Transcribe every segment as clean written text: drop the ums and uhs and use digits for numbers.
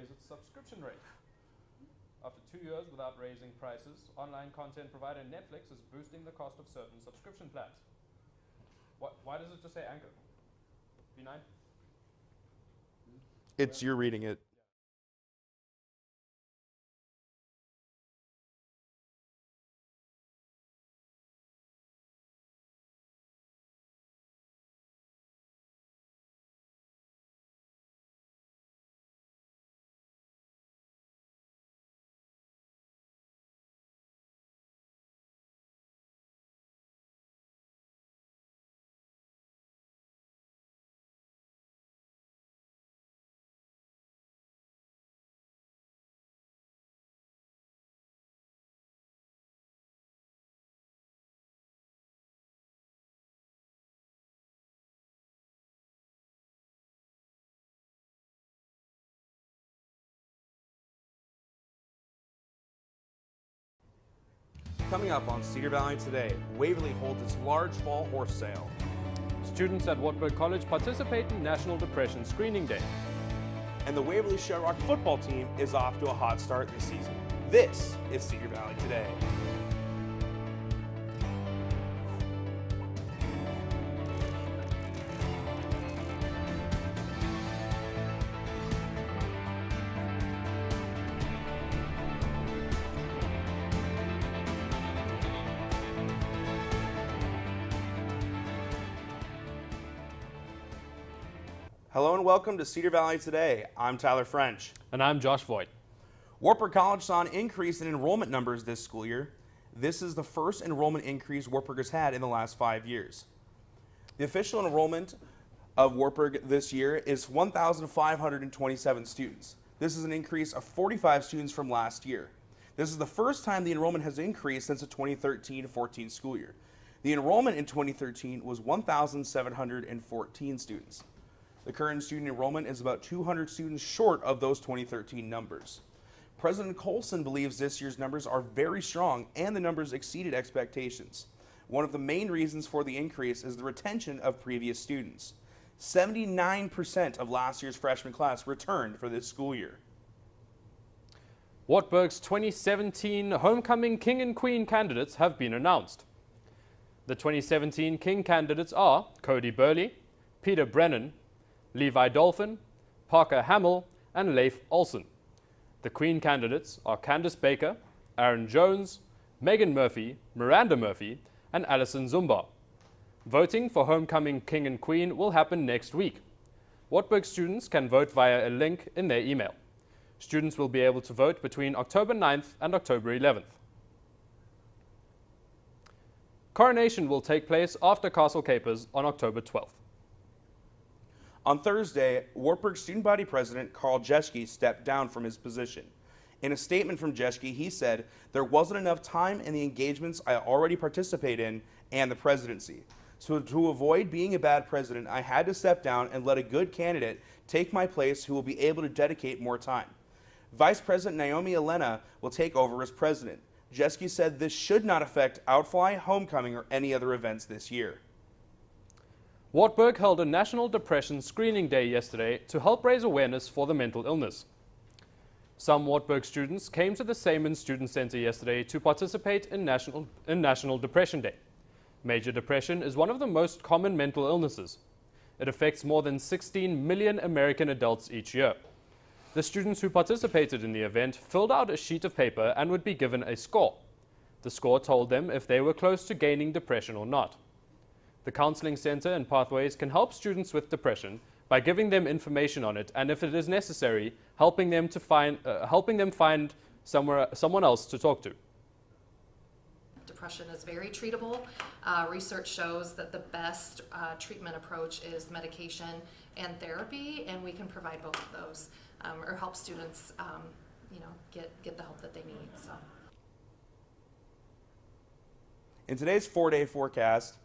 raise its subscription rate. After 2 years without raising prices, online content provider Netflix is boosting the cost of certain subscription plans. Why does it just say Anchor? B9? It's you're reading it. Coming up on Cedar Valley today, Waverly holds its large fall horse sale. Students at Wartburg College participate in National Depression Screening Day. And the Waverly Shamrock football team is off to a hot start this season. This is Cedar Valley Today. Hello and welcome to Cedar Valley Today. I'm Tyler French. And I'm Josh Voigt. Wartburg College saw an increase in enrollment numbers this school year. This is the first enrollment increase Wartburg has had in the last 5 years. The official enrollment of Wartburg this year is 1,527 students. This is an increase of 45 students from last year. This is the first time the enrollment has increased since the 2013-14 school year. The enrollment in 2013 was 1,714 students. The current student enrollment is about 200 students short of those 2013 numbers. President Colson believes this year's numbers are very strong and the numbers exceeded expectations. One of the main reasons for the increase is the retention of previous students. 79% of last year's freshman class returned for this school year. Wartburg's 2017 Homecoming King and Queen candidates have been announced. The 2017 King candidates are Cody Burley, Peter Brennan, Levi Dolphin, Parker Hamill, and Leif Olsen. The Queen candidates are Candace Baker, Aaron Jones, Megan Murphy, Miranda Murphy, and Alison Zumba. Voting for Homecoming King and Queen will happen next week. Wartburg students can vote via a link in their email. Students will be able to vote between October 9th and October 11th. Coronation will take place after Castle Capers on October 12th. On Thursday, Wartburg Student Body President Carl Jeschke stepped down from his position. In a statement from Jeschke, he said, "There wasn't enough time in the engagements I already participate in and the presidency. So to avoid being a bad president, I had to step down and let a good candidate take my place who will be able to dedicate more time. Vice President Naomi Elena will take over as president." Jeschke said this should not affect Outfly, Homecoming, or any other events this year. Wartburg held a National Depression Screening Day yesterday to help raise awareness for the mental illness. Some Wartburg students came to the Seaman Student Center yesterday to participate in National Depression Day. Major depression is one of the most common mental illnesses. It affects more than 16 million American adults each year. The students who participated in the event filled out a sheet of paper and would be given a score. The score told them if they were close to gaining depression or not. The Counseling Center and Pathways can help students with depression by giving them information on it and, if it is necessary, helping them find someone else to talk to. Depression is very treatable. Research shows that the best treatment approach is medication and therapy, and we can provide both of those or help students get the help that they need. So. In today's 4-day forecast,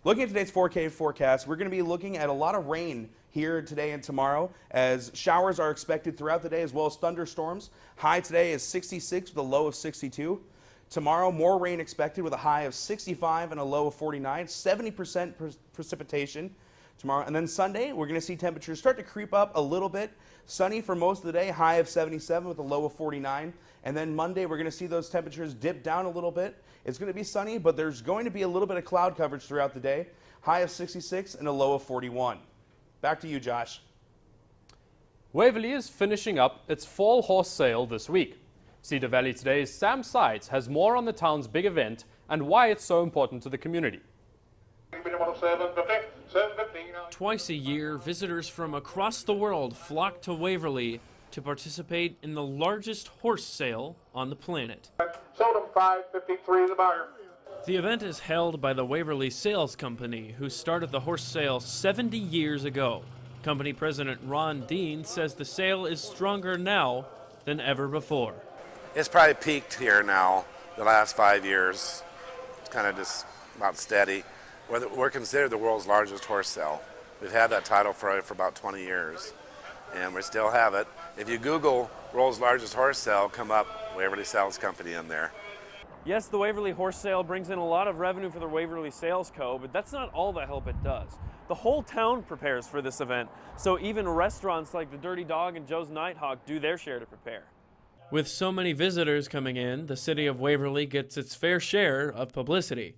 looking at today's 4K forecast, we're going to be looking at a lot of rain here today and tomorrow, as showers are expected throughout the day as well as thunderstorms. High today is 66 with a low of 62. Tomorrow, more rain expected with a high of 65 and a low of 49, 70% precipitation. tomorrow. And then Sunday, we're going to see temperatures start to creep up a little bit. Sunny for most of the day, high of 77 with a low of 49. And then Monday, we're going to see those temperatures dip down a little bit. It's going to be sunny, but there's going to be a little bit of cloud coverage throughout the day. High of 66 and a low of 41. Back to you, Josh. Waverley is finishing up its fall horse sale this week. Cedar Valley Today's Sam Sides has more on the town's big event and why it's so important to the community. Twice a year, visitors from across the world flock to Waverley to participate in the largest horse sale on the planet. Sold them $5.53 the buyer. The event is held by the Waverley Sales Company, who started the horse sale 70 years ago. Company President Ron Dean says the sale is stronger now than ever before. It's probably peaked here now the last 5 years. It's kind of just about steady. We're considered the world's largest horse sale. We've had that title for about 20 years, and we still have it. If you Google world's largest horse sale, come up Waverley Sales Company in there. Yes, the Waverley Horse Sale brings in a lot of revenue for the Waverley Sales Co., but that's not all the help it does. The whole town prepares for this event, so even restaurants like the Dirty Dog and Joe's Nighthawk do their share to prepare. With so many visitors coming in, the city of Waverley gets its fair share of publicity.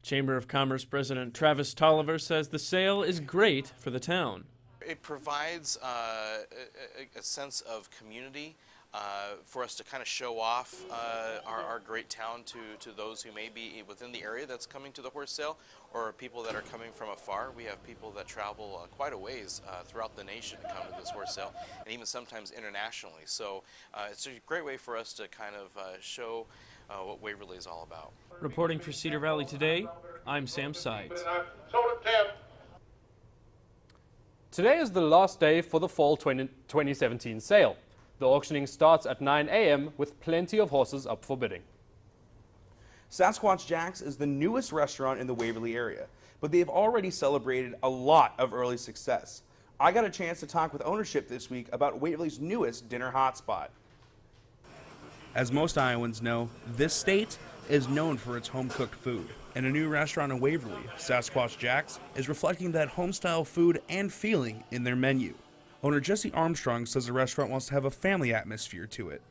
Chamber of Commerce President Travis Tolliver says the sale is great for the town. It provides a sense of community for us to kind of show off our great town to those who may be within the area that's coming to the horse sale, or people that are coming from afar. We have people that travel quite a ways throughout the nation to come to this horse sale, and even sometimes internationally. So it's a great way for us to kind of show what Waverley is all about. Reporting for Cedar Valley Today, I'm Sam Sides. Sold it 10. Today is the last day for the fall 2017 sale. The auctioning starts at 9 a.m. with plenty of horses up for bidding. Sasquatch Jack's is the newest restaurant in the Waverley area, but they've already celebrated a lot of early success. I got a chance to talk with ownership this week about Waverley's newest dinner hotspot. As most Iowans know, this state is known for its home-cooked food. And a new restaurant in Waverley, Sasquatch Jack's, is reflecting that home-style food and feeling in their menu. Owner Jesse Armstrong says the restaurant wants to have a family atmosphere to it.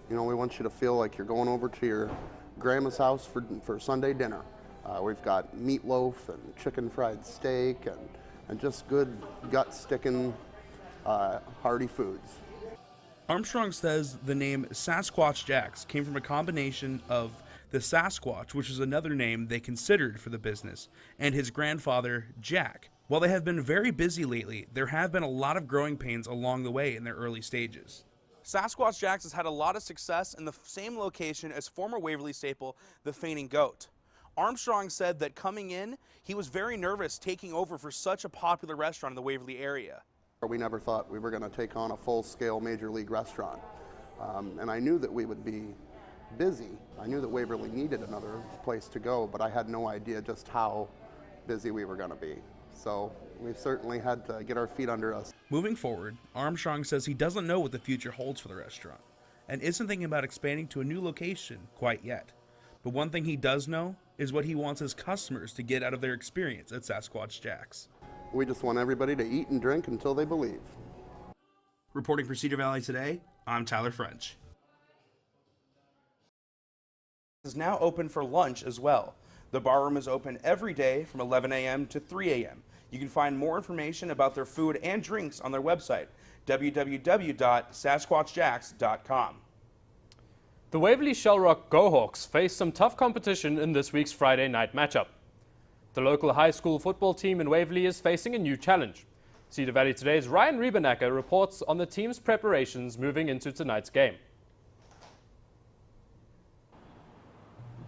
You know, we want you to feel like you're going over to your grandma's house for Sunday dinner. We've got meatloaf and chicken fried steak and just good gut-sticking, hearty foods. Armstrong says the name Sasquatch Jack's came from a combination of the Sasquatch, which is another name they considered for the business, and his grandfather, Jack. While they have been very busy lately, there have been a lot of growing pains along the way in their early stages. Sasquatch Jack's has had a lot of success in the same location as former Waverley staple, the Fainting Goat. Armstrong said that coming in, he was very nervous taking over for such a popular restaurant in the Waverley area. We never thought we were going to take on a full-scale major league restaurant. And I knew that we would be busy. I knew that Waverley needed another place to go, but I had no idea just how busy we were going to be. So we've certainly had to get our feet under us. Moving forward, Armstrong says he doesn't know what the future holds for the restaurant and isn't thinking about expanding to a new location quite yet. But one thing he does know is what he wants his customers to get out of their experience at Sasquatch Jack's. We just want everybody to eat and drink until they believe. Reporting for Cedar Valley Today, I'm Tyler French. Is now open for lunch as well. The bar room is open every day from 11 a.m. to 3 a.m. You can find more information about their food and drinks on their website, www.sasquatchjacks.com. The Waverley Shellrock Go-Hawks face some tough competition in this week's Friday night matchup. The local high school football team in Waverley is facing a new challenge. Cedar Valley Today's Ryan Riebenacker reports on the team's preparations moving into tonight's game.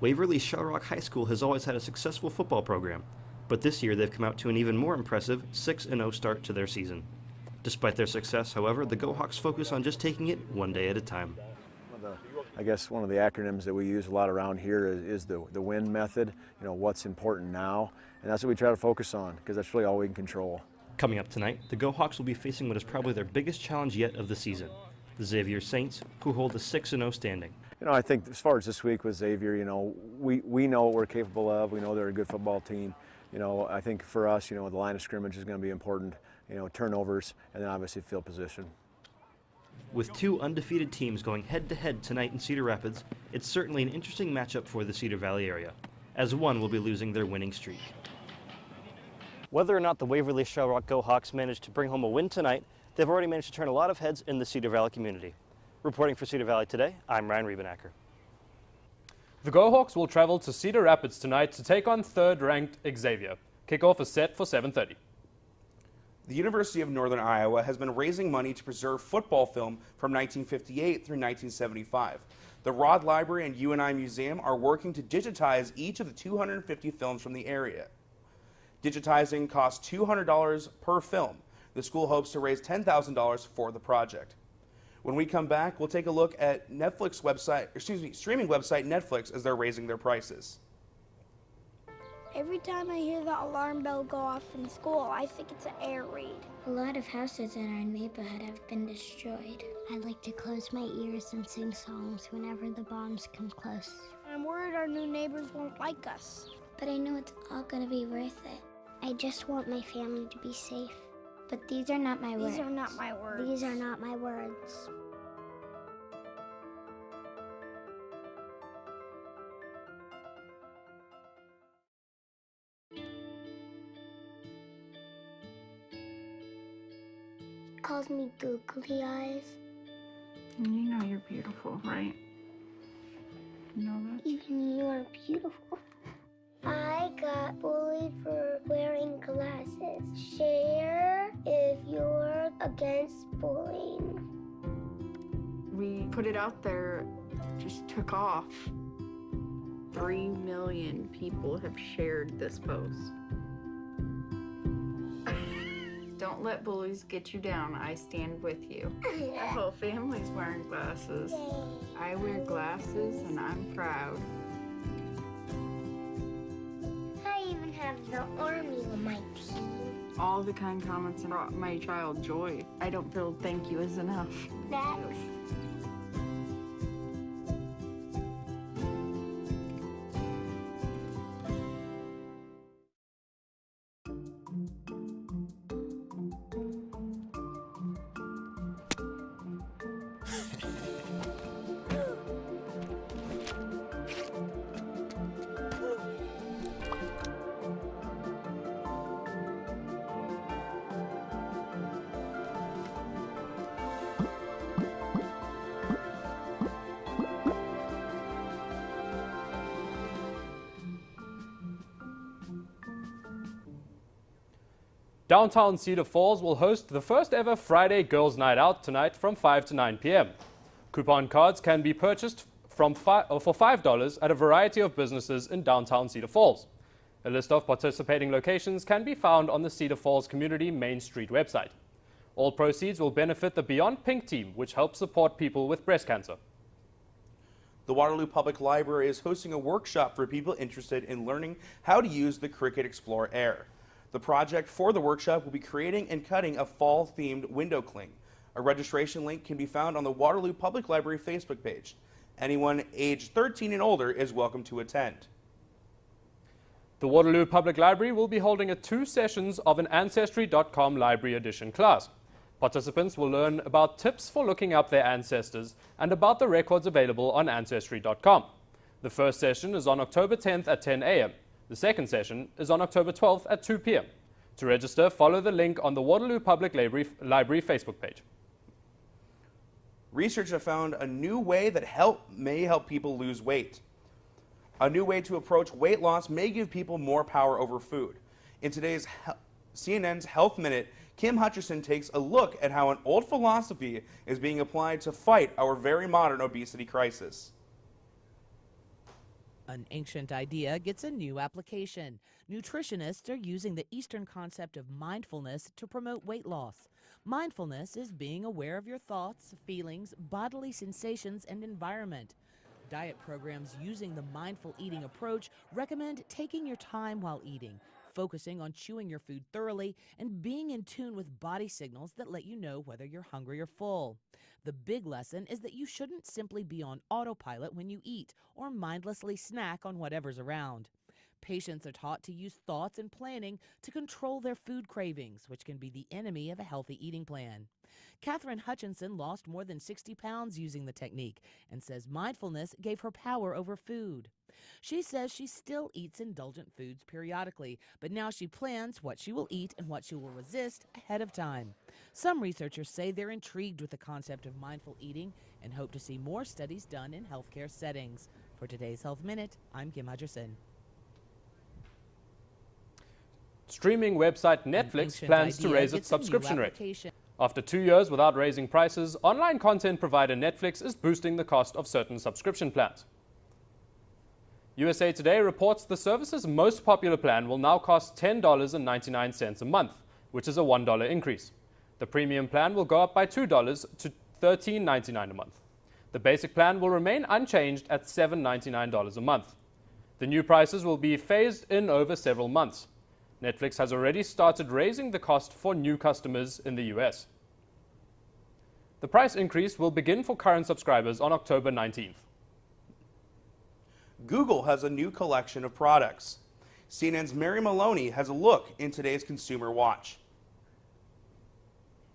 Waverley Shellrock High School has always had a successful football program, but this year they've come out to an even more impressive 6-0 start to their season. Despite their success, however, the Go-Hawks focus on just taking it one day at a time. I guess one of the acronyms that we use a lot around here is the WIN method, you know, what's important now, and that's what we try to focus on because that's really all we can control. Coming up tonight, the Go-Hawks will be facing what is probably their biggest challenge yet of the season, the Xavier Saints, who hold a 6-0 standing. You know, I think as far as this week with Xavier, you know, we know what we're capable of. We know they're a good football team, I think for us, the line of scrimmage is going to be important, turnovers, and then obviously field position. With two undefeated teams going head-to-head tonight in Cedar Rapids, it's certainly an interesting matchup for the Cedar Valley area, as one will be losing their winning streak. Whether or not the Waverly Shell Rock Go Hawks managed to bring home a win tonight, they've already managed to turn a lot of heads in the Cedar Valley community. Reporting for Cedar Valley Today, I'm Ryan Riebenacker. The Go Hawks will travel to Cedar Rapids tonight to take on third-ranked Xavier. Kickoff is set for 7:30. The University of Northern Iowa has been raising money to preserve football film from 1958 through 1975. The Rod Library and UNI Museum are working to digitize each of the 250 films from the area. Digitizing costs $200 per film. The school hopes to raise $10,000 for the project. When we come back, we'll take a look at streaming website Netflix as they're raising their prices. Every time I hear the alarm bell go off in school, I think it's an air raid. A lot of houses in our neighborhood have been destroyed. I like to close my ears and sing songs whenever the bombs come close. I'm worried our new neighbors won't like us. But I know it's all gonna be worth it. I just want my family to be safe. But these are not my words. These are not my words. These are not my words. Calls me googly eyes. You know you're beautiful, right? You know that? Even you're beautiful. I got bullied for wearing glasses. Share if you're against bullying. We put it out there, just took off. 3 million people have shared this post. Don't let bullies get you down. I stand with you. Our whole family's wearing glasses. I wear glasses and I'm proud. I even have the army on my team. All the kind comments brought my child joy. I don't feel thank you is enough. Next. Downtown Cedar Falls will host the first ever Friday Girls Night Out tonight from 5 to 9 p.m. Coupon cards can be purchased for $5 at a variety of businesses in downtown Cedar Falls. A list of participating locations can be found on the Cedar Falls Community Main Street website. All proceeds will benefit the Beyond Pink team, which helps support people with breast cancer. The Waterloo Public Library is hosting a workshop for people interested in learning how to use the Cricut Explorer Air. The project for the workshop will be creating and cutting a fall-themed window cling. A registration link can be found on the Waterloo Public Library Facebook page. Anyone aged 13 and older is welcome to attend. The Waterloo Public Library will be holding 2 sessions of an Ancestry.com Library Edition class. Participants will learn about tips for looking up their ancestors and about the records available on Ancestry.com. The first session is on October 10th at 10 a.m. The second session is on October 12th at 2 p.m. To register, follow the link on the Waterloo Public Library Facebook page. Researchers have found a new way that may help people lose weight. A new way to approach weight loss may give people more power over food. In today's CNN's Health Minute, Kim Hutcherson takes a look at how an old philosophy is being applied to fight our very modern obesity crisis. An ancient idea gets a new application. Nutritionists are using the Eastern concept of mindfulness to promote weight loss. Mindfulness is being aware of your thoughts, feelings, bodily sensations, and environment. Diet programs using the mindful eating approach recommend taking your time while eating, focusing on chewing your food thoroughly, and being in tune with body signals that let you know whether you're hungry or full. The big lesson is that you shouldn't simply be on autopilot when you eat or mindlessly snack on whatever's around. Patients are taught to use thoughts and planning to control their food cravings, which can be the enemy of a healthy eating plan. Katherine Hutchinson lost more than 60 pounds using the technique and says mindfulness gave her power over food. She says she still eats indulgent foods periodically, but now she plans what she will eat and what she will resist ahead of time. Some researchers say they're intrigued with the concept of mindful eating and hope to see more studies done in healthcare settings. For today's Health Minute, I'm Kim Hutcherson. Streaming website Netflix plans to raise its subscription rate. After 2 years without raising prices, online content provider Netflix is boosting the cost of certain subscription plans. USA Today reports the service's most popular plan will now cost $10.99 a month, which is a $1 increase. The premium plan will go up by $2 to $13.99 a month. The basic plan will remain unchanged at $7.99 a month. The new prices will be phased in over several months. Netflix has already started raising the cost for new customers in the US. The price increase will begin for current subscribers on October 19th. Google has a new collection of products. CNN's Mary Maloney has a look in today's Consumer Watch.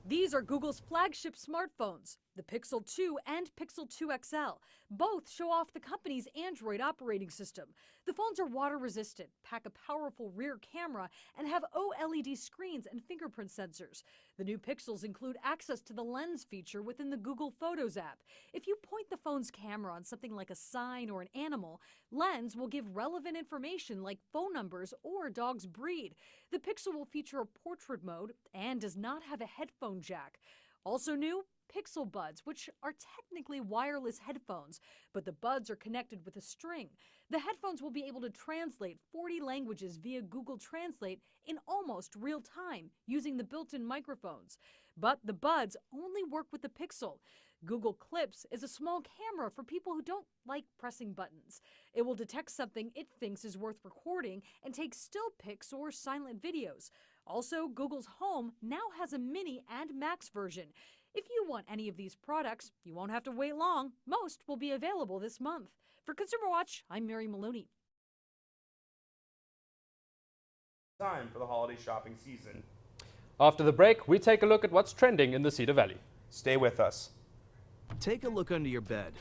These are Google's flagship smartphones, the Pixel 2 and Pixel 2 XL. Both show off the company's Android operating system. The phones are water resistant, pack a powerful rear camera, and have OLED screens and fingerprint sensors. The new Pixels include access to the Lens feature within the Google Photos app. If you point the phone's camera on something like a sign or an animal, Lens will give relevant information like phone numbers or a dog's breed. The Pixel will feature a portrait mode and does not have a headphone jack. Also new, Pixel Buds, which are technically wireless headphones, but the buds are connected with a string. The headphones will be able to translate 40 languages via Google Translate in almost real time using the built-in microphones. But the buds only work with the Pixel. Google Clips is a small camera for people who don't like pressing buttons. It will detect something it thinks is worth recording and take still pics or silent videos. Also, Google's Home now has a mini and max version. If you want any of these products, you won't have to wait long. Most will be available this month. For Consumer Watch, I'm Mary Maloney. Time for the holiday shopping season. After the break, we take a look at what's trending in the Cedar Valley. Stay with us. Take a look under your bed.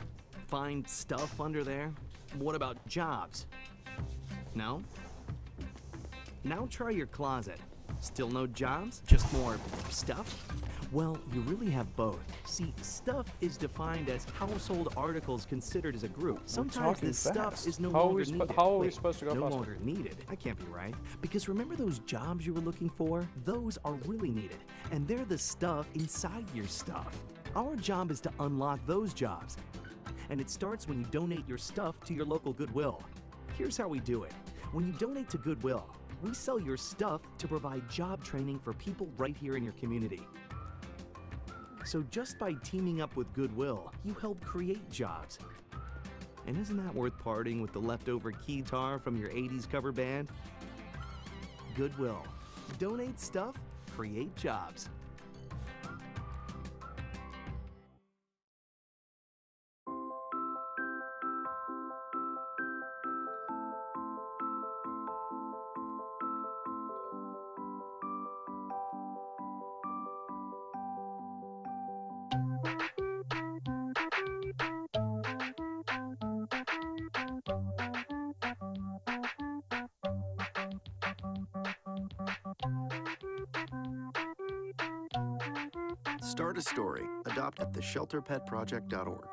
Find stuff under there? What about jobs? No? Now try your closet. Still no jobs? Just more stuff? Well, you really have both. See, stuff is defined as household articles considered as a group. Sometimes this stuff is no longer needed. How are we supposed to go no faster? longer needed. That can't be right. Because remember those jobs you were looking for? Those are really needed. And they're the stuff inside your stuff. Our job is to unlock those jobs. And it starts when you donate your stuff to your local Goodwill. Here's how we do it. When you donate to Goodwill, we sell your stuff to provide job training for people right here in your community. So just by teaming up with Goodwill, you help create jobs. And isn't that worth parting with the leftover keytar from your 80s cover band? Goodwill. Donate stuff, create jobs. Start a story. Adopt at theshelterpetproject.org.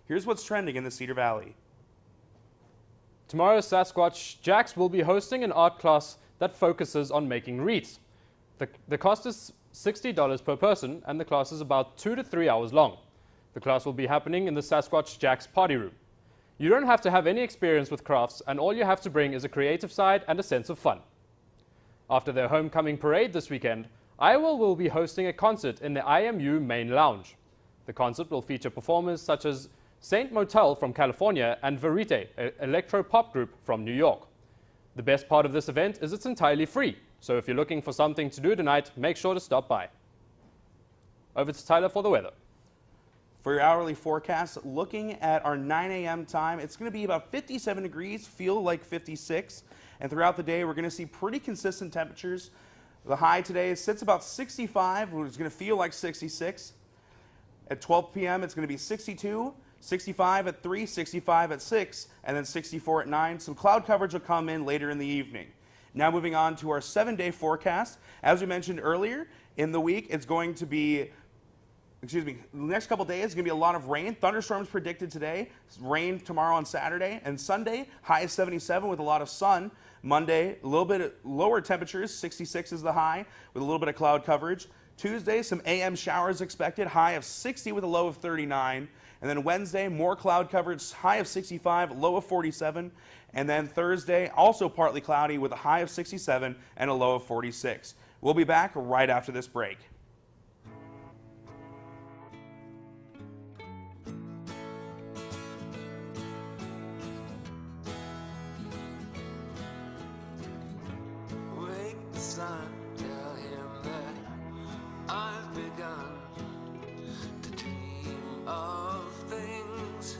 Here's what's trending in the Cedar Valley. Tomorrow, Sasquatch Jacks will be hosting an art class that focuses on making wreaths. The cost is $60 per person, and the class is about 2 to 3 hours long. The class will be happening in the Sasquatch Jack's party room. You don't have to have any experience with crafts, and all you have to bring is a creative side and a sense of fun. After their homecoming parade this weekend, Iowa will be hosting a concert in the IMU main lounge. The concert will feature performers such as Saint Motel from California and Verite, an electro-pop group from New York. The best part of this event is it's entirely free, so if you're looking for something to do tonight, make sure to stop by. Over to Tyler for the weather. For your hourly forecast, looking at our 9 a.m. time, it's going to be about 57 degrees, feel like 56. And throughout the day, we're going to see pretty consistent temperatures. The high today sits about 65, which is going to feel like 66. At 12 p.m., it's going to be 62, 65 at 3, 65 at 6, and then 64 at 9. Some cloud coverage will come in later in the evening. Now moving on to our 7-day forecast. As we mentioned earlier, in the week, it's going to be the next couple days is going to be a lot of rain. Thunderstorms predicted today. Rain tomorrow on Saturday. And Sunday, high is 77 with a lot of sun. Monday, a little bit lower temperatures. 66 is the high with a little bit of cloud coverage. Tuesday, some AM showers expected. High of 60 with a low of 39. And then Wednesday, more cloud coverage. High of 65, low of 47. And then Thursday, also partly cloudy with a high of 67 and a low of 46. We'll be back right after this break. Tell him that I've begun to dream of things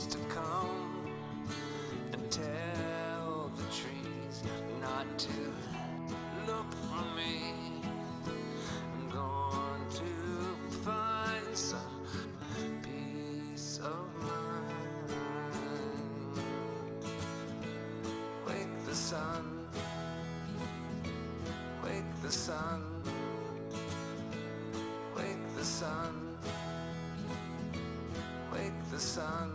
to come, and tell the trees not to look for me. I'm going to find some peace of mind. Wake the sun. Wake the sun, wake the sun, wake the sun.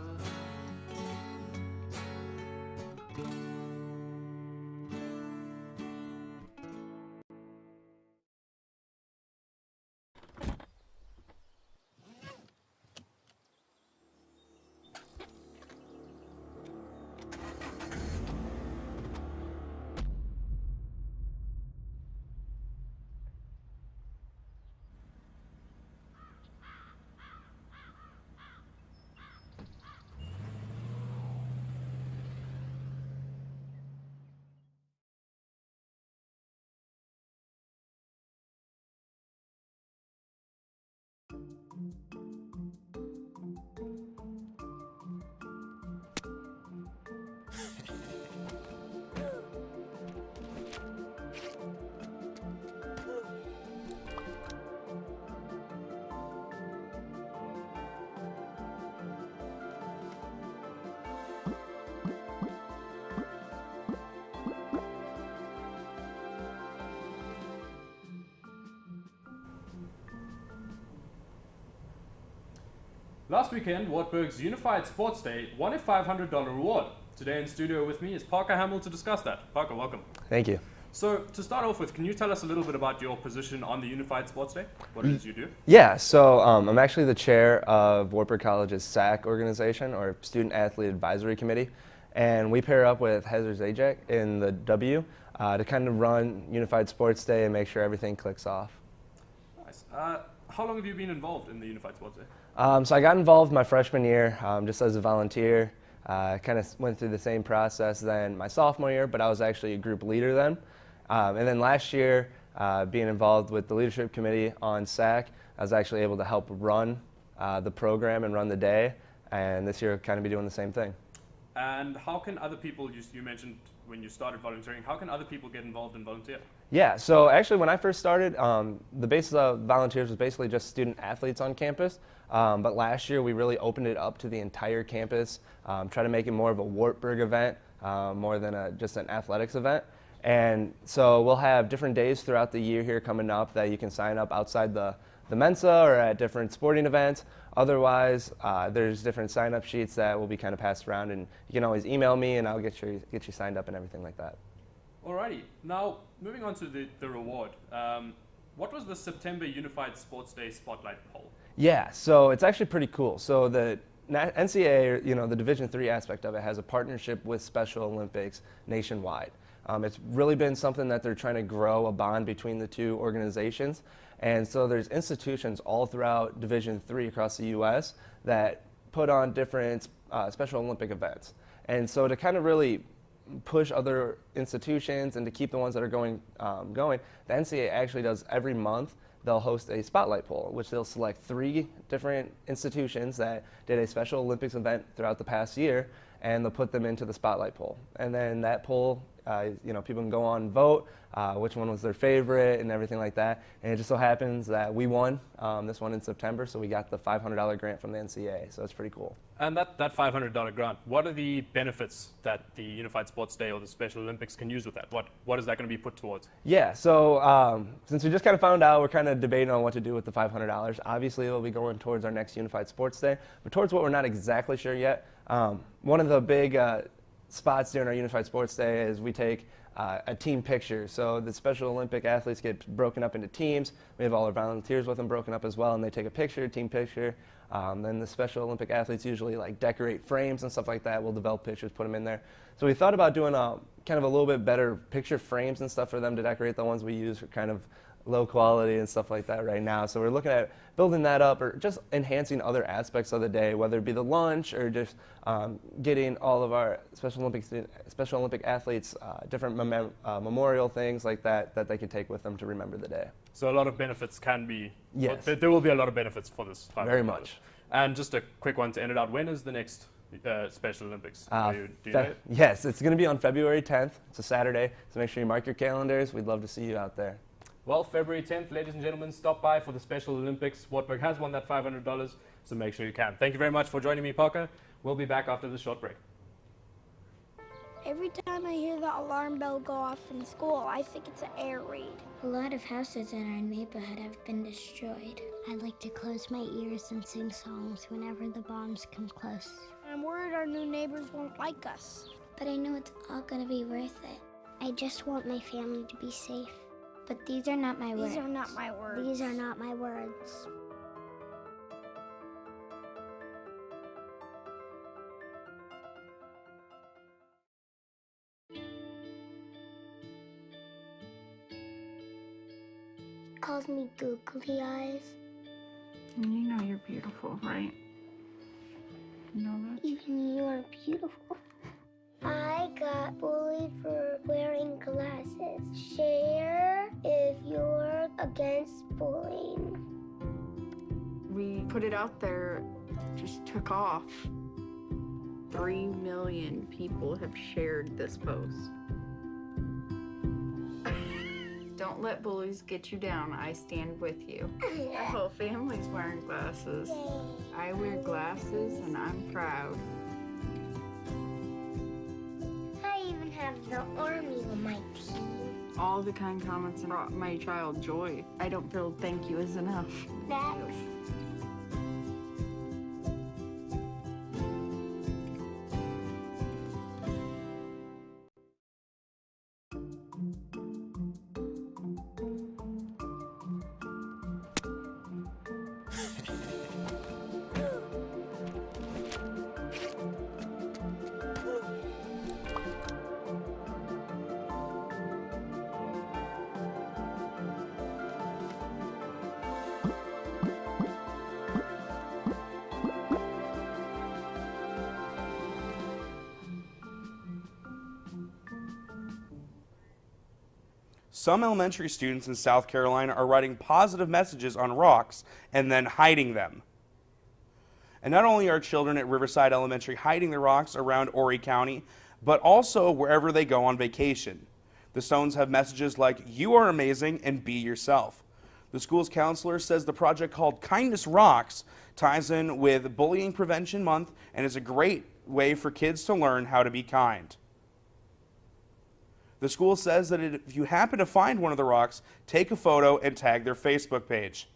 Last weekend, Wartburg's Unified Sports Day won a $500 reward. Today in studio with me is Parker Hamill to discuss that. Parker, welcome. Thank you. So to start off with, can you tell us a little bit about your position on the Unified Sports Day? What it is you do? Yeah, so I'm actually the chair of Wartburg College's SAC organization, or Student Athlete Advisory Committee, and we pair up with Heather Zajac in the W to kind of run Unified Sports Day and make sure everything clicks off. Nice. How long have you been involved in the Unified Sports Day? So I got involved my freshman year just as a volunteer. Kind of went through the same process then my sophomore year, but I was actually a group leader then. And then last year, being involved with the leadership committee on SAC, I was actually able to help run the program and run the day. And this year, I'll kind of be doing the same thing. And how can other people, you mentioned when you started volunteering, how can other people get involved and volunteer? Yeah, so actually when I first started, the basis of volunteers was basically just student athletes on campus. But last year we really opened it up to the entire campus, try to make it more of a Wartburg event, more than just an athletics event. And so we'll have different days throughout the year here coming up that you can sign up outside the Mensa or at different sporting events. Otherwise, there's different sign-up sheets that will be kind of passed around, and you can always email me and I'll get you signed up and everything like that. Alrighty, now moving on to the reward. What was the September Unified Sports Day Spotlight poll? Yeah, so it's actually pretty cool. So the NCAA, the Division III aspect of it, has a partnership with Special Olympics nationwide. It's really been something that they're trying to grow a bond between the two organizations. And so there's institutions all throughout Division III across the U.S. that put on different Special Olympic events. And so to kind of really push other institutions and to keep the ones that are going, the NCAA actually does every month. They'll host a spotlight poll, which they'll select 3 different institutions that did a Special Olympics event throughout the past year, and they'll put them into the spotlight poll. And then that poll, people can go on and vote which one was their favorite and everything like that. And it just so happens that we won this one in September, so we got the $500 grant from the NCAA, so it's pretty cool. And that $500 grant, what are the benefits that the Unified Sports Day or the Special Olympics can use with that? What is that going to be put towards? Yeah, so since we just kind of found out, we're kind of debating on what to do with the $500. Obviously, it'll be going towards our next Unified Sports Day, but towards what we're not exactly sure yet. One of the big spots during our Unified Sports Day is we take a team picture. So the Special Olympic athletes get broken up into teams. We have all our volunteers with them broken up as well, and they take a picture, team picture. Then the Special Olympic athletes usually decorate frames and stuff like that. We'll develop pictures, put them in there. So we thought about doing kind of a little bit better picture frames and stuff for them to decorate. The ones we use are kind of low quality and stuff like that right now. So we're looking at building that up or just enhancing other aspects of the day, whether it be the lunch or just getting all of our Special Olympic athletes different memorial things like that that they can take with them to remember the day. So a lot of benefits can be, yes. There will be a lot of benefits for this. Very much. And just a quick one to end it out, when is the next Special Olympics? Do you know it? Yes, it's going to be on February 10th. It's a Saturday, so make sure you mark your calendars. We'd love to see you out there. Well, February 10th, ladies and gentlemen, stop by for the Special Olympics. Wartburg has won that $500, so make sure you can. Thank you very much for joining me, Parker. We'll be back after this short break. Every time I hear the alarm bell go off in school, I think it's an air raid. A lot of houses in our neighborhood have been destroyed. I like to close my ears and sing songs whenever the bombs come close. I'm worried our new neighbors won't like us. But I know it's all gonna be worth it. I just want my family to be safe. But these are not my words. These are not my words. These are not my words. Calls me googly eyes. You know you're beautiful, right? You know that? Even you are beautiful. I got bullied for wearing glasses. Share if you're against bullying. We put it out there, just took off. 3 million people have shared this post. Don't let bullies get you down. I stand with you. Our whole family's wearing glasses. I wear glasses and I'm proud. I even have the army on my team. All the kind comments brought my child joy. I don't feel thank you is enough. Thanks. Some elementary students in South Carolina are writing positive messages on rocks and then hiding them. And not only are children at Riverside Elementary hiding the rocks around Horry County, but also wherever they go on vacation. The stones have messages like, "You are amazing and be yourself." The school's counselor says the project called Kindness Rocks ties in with Bullying Prevention Month and is a great way for kids to learn how to be kind. The school says that if you happen to find one of the rocks, take a photo and tag their Facebook page.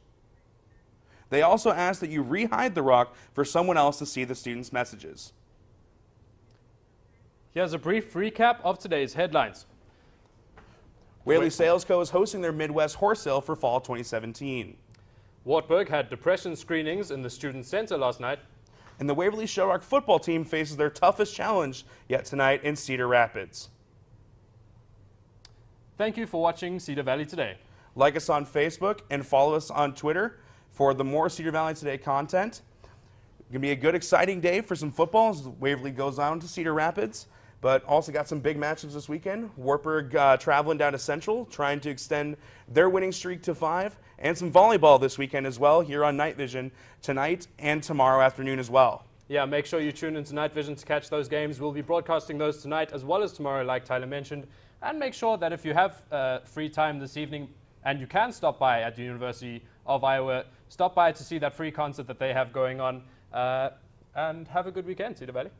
They also ask that you re-hide the rock for someone else to see the students' messages. Here's a brief recap of today's headlines. Whaley Sales Co. is hosting their Midwest Horse Sale for fall 2017. Wartburg had depression screenings in the student center last night. And the Waverly Shell Rock football team faces their toughest challenge yet tonight in Cedar Rapids. Thank you for watching Cedar Valley Today. Like us on Facebook and follow us on Twitter for the more Cedar Valley Today content. It's going to be a good, exciting day for some football as Waverly goes on to Cedar Rapids. But also got some big matchups this weekend. Wartburg traveling down to Central, trying to extend their winning streak to 5. And some volleyball this weekend as well here on Night Vision tonight and tomorrow afternoon as well. Yeah, make sure you tune into Night Vision to catch those games. We'll be broadcasting those tonight as well as tomorrow, like Tyler mentioned. And make sure that if you have free time this evening and you can stop by at the University of Iowa, stop by to see that free concert that they have going on. And have a good weekend, Cedar Valley.